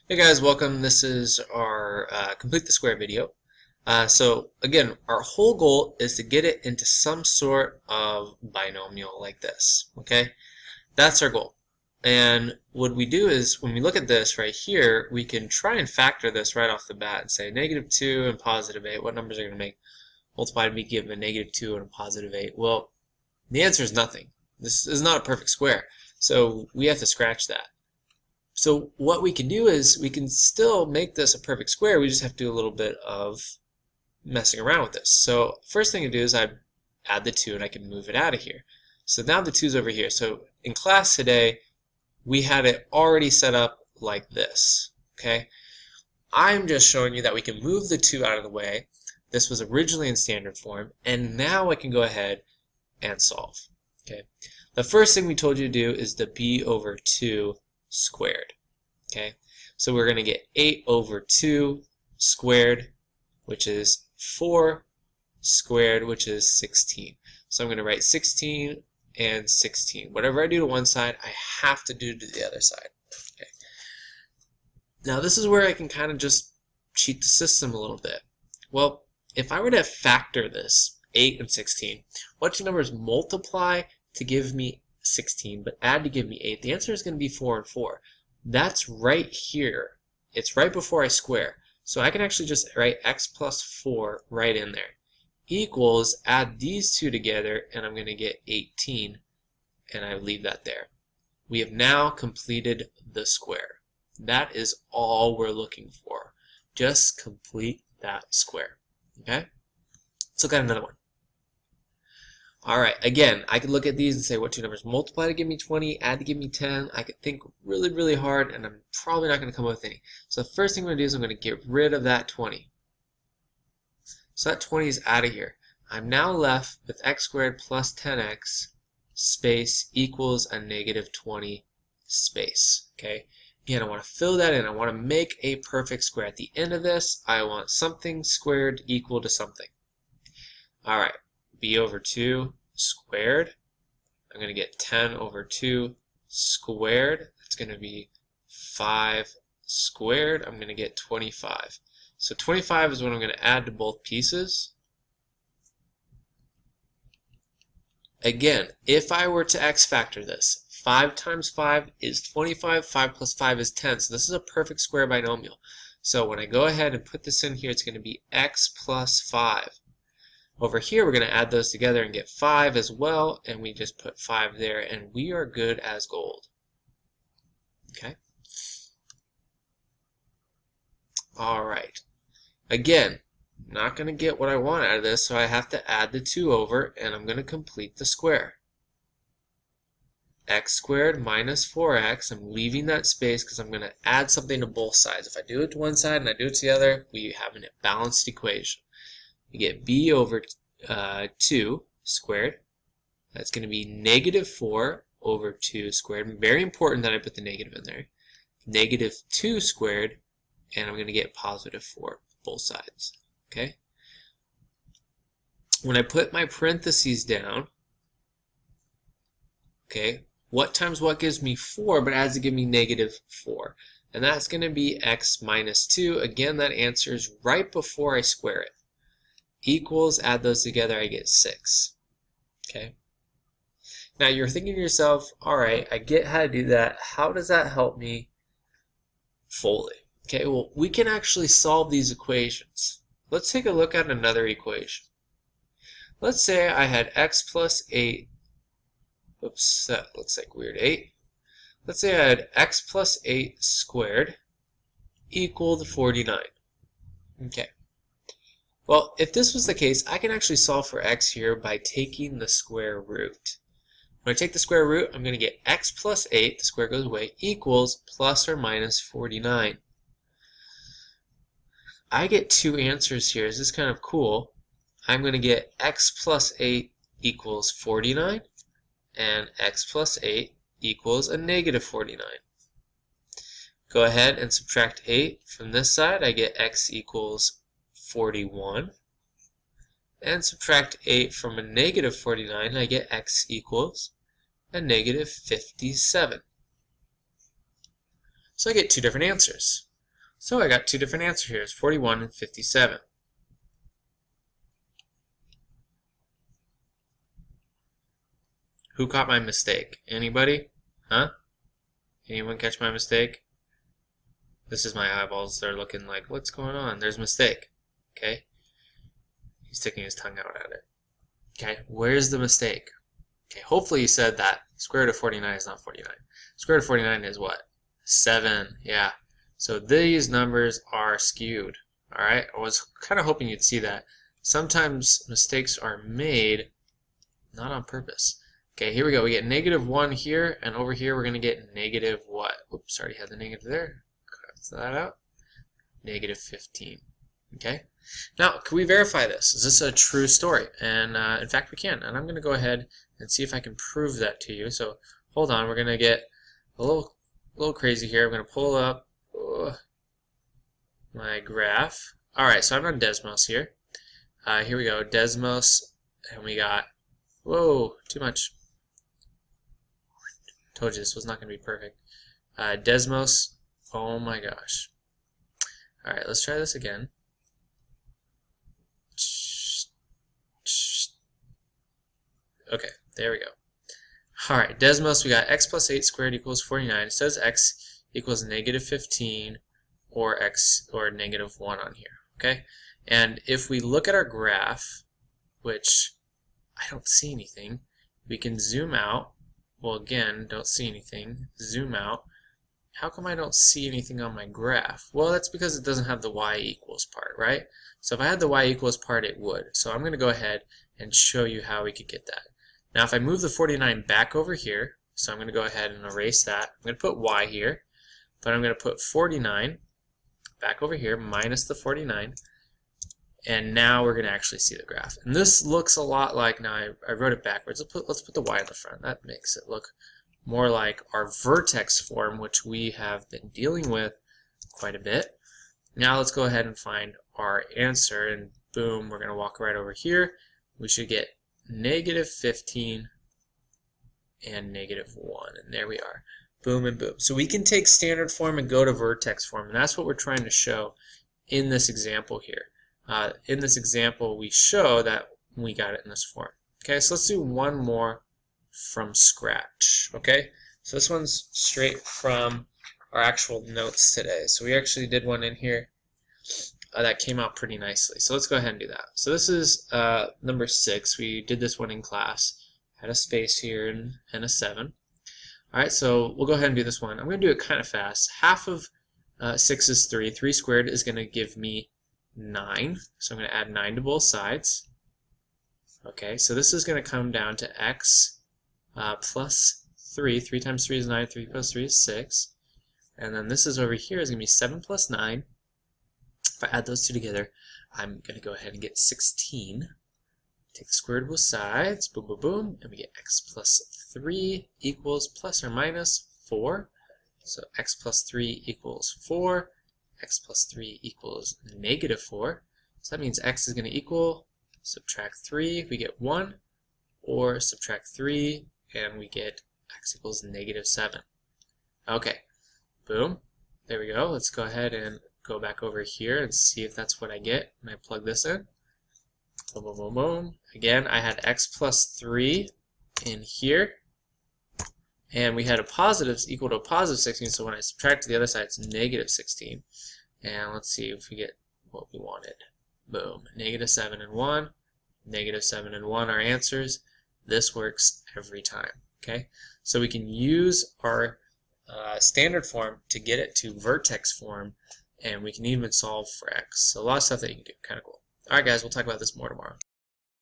Hey guys, welcome. This is our complete the square video. So again, our whole goal is to get it into some sort of binomial like this. Okay, that's our goal. And what we do is when we look at this right here, we can try and factor this right off the bat and say -2 and +8. What numbers are going to make multiplied to be given a -2 and a +8? Well, the answer is nothing. This is not a perfect square, so we have to scratch that. So what we can do is we can still make this a perfect square. We just have to do a little bit of messing around with this. So first thing to do is I add the 2 and I can move it out of here. So now the 2's over here. So in class today, we had it already set up like this. Okay, I'm just showing you that we can move the 2 out of the way. This was originally in standard form, and now I can go ahead and solve. Okay, the first thing we told you to do is the b/2 squared. Okay, so we're going to get 8/2 squared, which is 4 squared, which is 16. So I'm going to write 16 and 16. Whatever I do to one side, I have to do to the other side. Okay. Now this is where I can kind of just cheat the system a little bit. Well, if I were to factor this, 8 and 16, what two numbers multiply to give me 16 but add to give me 8? The answer is going to be 4 and 4. That's right here. It's right before I square. So I can actually just write x plus 4 right in there. Equals, add these two together, and I'm going to get 18, and I leave that there. We have now completed the square. That is all we're looking for. Just complete that square. Okay? Let's look at another one. Alright, again, I could look at these and say what two numbers multiply to give me 20, add to give me 10. I could think really hard, and I'm probably not going to come up with any. So the first thing I'm going to do is I'm going to get rid of that 20. So that 20 is out of here. I'm now left with x squared plus 10x space equals a -20 space. Okay. Again, I want to fill that in. I want to make a perfect square. At the end of this, I want something squared equal to something. Alright. b/2 squared. I'm going to get 10/2 squared. That's going to be 5 squared. I'm going to get 25. So 25 is what I'm going to add to both pieces. Again, if I were to x factor this, 5 times 5 is 25, 5 plus 5 is 10. So this is a perfect square binomial. So when I go ahead and put this in here, it's going to be x plus 5. Over here, we're going to add those together and get 5 as well, and we just put 5 there, and we are good as gold. Okay? Alright. Again, not going to get what I want out of this, so I have to add the 2 over, and I'm going to complete the square. X squared minus 4x, I'm leaving that space because I'm going to add something to both sides. If I do it to one side and I do it to the other, we have a balanced equation. You get b/2 squared. That's going to be -4/2 squared. Very important that I put the negative in there. -2 squared, and I'm going to get +4 both sides. Okay. When I put my parentheses down, okay, what times what gives me 4, but adds to give me -4. And that's going to be x minus 2. Again, that answer is right before I square it. Equals, add those together, I get 6. Okay. Now you're thinking to yourself, alright, I get how to do that. How does that help me fully? Okay, well, we can actually solve these equations. Let's take a look at another equation. Let's say I had x plus 8. Oops, that looks like weird 8. Let's say I had x plus 8 squared equal to 49. Okay. Well, if this was the case, I can actually solve for x here by taking the square root. When I take the square root, I'm going to get x plus 8, the square goes away, equals plus or minus 49. I get two answers here. This is kind of cool. I'm going to get x plus 8 equals 49, and x plus 8 equals a -49. Go ahead and subtract 8 from this side. I get x equals 41, and subtract 8 from a -49, I get x equals a -57. So I get two different answers. So I got two different answers here. It's 41 and 57. Who caught my mistake? Anybody? Huh? Anyone catch my mistake? This is my eyeballs. They're looking like, what's going on? There's a mistake. Okay? He's sticking his tongue out at it. Okay, where's the mistake? Okay, hopefully you said that square root of 49 is not 49. Square root of 49 is what? 7. Yeah. So these numbers are skewed. Alright, I was kind of hoping you'd see that. Sometimes mistakes are made not on purpose. Okay, here we go. We get negative 1 here, and over here we're going to get negative what? Oops, already had the negative there. Cut that out. Negative 15. Okay? Now, can we verify this? Is this a true story? And in fact, we can. And I'm going to go ahead and see if I can prove that to you. So hold on. We're going to get a little crazy here. I'm going to pull up my graph. All right, so I'm on Desmos here. Here we go. Desmos, and we got, whoa, too much. Told you this was not going to be perfect. Desmos, oh my gosh. All right, let's try this again. Okay, there we go. Alright, Desmos, we got x plus 8 squared equals 49. It says x equals negative 15 or x or negative 1 on here. Okay? And if we look at our graph, which I don't see anything, we can zoom out. Well, again, don't see anything. Zoom out. How come I don't see anything on my graph? Well, that's because it doesn't have the y equals part, right? So if I had the y equals part, it would. So I'm going to go ahead and show you how we could get that. Now, if I move the 49 back over here, so I'm going to go ahead and erase that. I'm going to put y here, but I'm going to put 49 back over here minus the 49, and now we're going to actually see the graph. And this looks a lot like, now I wrote it backwards. Let's put the y in the front. That makes it look more like our vertex form, which we have been dealing with quite a bit. Now let's go ahead and find our answer, and boom, we're going to walk right over here. We should get negative 15 and negative 1, and there we are. Boom and boom. So we can take standard form and go to vertex form, and that's what we're trying to show in this example here. In this example, we show that we got it in this form. Okay, so let's do one more from scratch. Okay, so this one's straight from our actual notes today. So we actually did one in here that came out pretty nicely. So let's go ahead and do that. So this is number 6. We did this one in class. Had a space here and a 7. Alright, so we'll go ahead and do this one. I'm going to do it kind of fast. Half of 6 is 3. 3 squared is going to give me 9. So I'm going to add 9 to both sides. Okay, so this is going to come down to x plus 3. 3 times 3 is 9. 3 plus 3 is 6. And then this is over here is going to be 7 plus 9. If I add those two together, I'm going to go ahead and get 16. Take the square root of both sides, boom, boom, boom, and we get x plus 3 equals plus or minus 4. So x plus 3 equals 4. X plus 3 equals negative 4. So that means x is going to equal, subtract 3, we get 1, or subtract 3, and we get x equals negative 7. Okay, boom. There we go. Let's go ahead and go back over here and see if that's what I get when I plug this in. Boom, boom, boom, boom. Again, I had x plus 3 in here, and we had a positive equal to a positive 16, so when I subtract to the other side, it's negative 16. And let's see if we get what we wanted. Boom. Negative 7 and 1, negative 7 and 1 are answers. This works every time. Okay, so we can use our standard form to get it to vertex form, and we can even solve for x. So a lot of stuff that you can do. Kind of cool. Alright guys, we'll talk about this more tomorrow.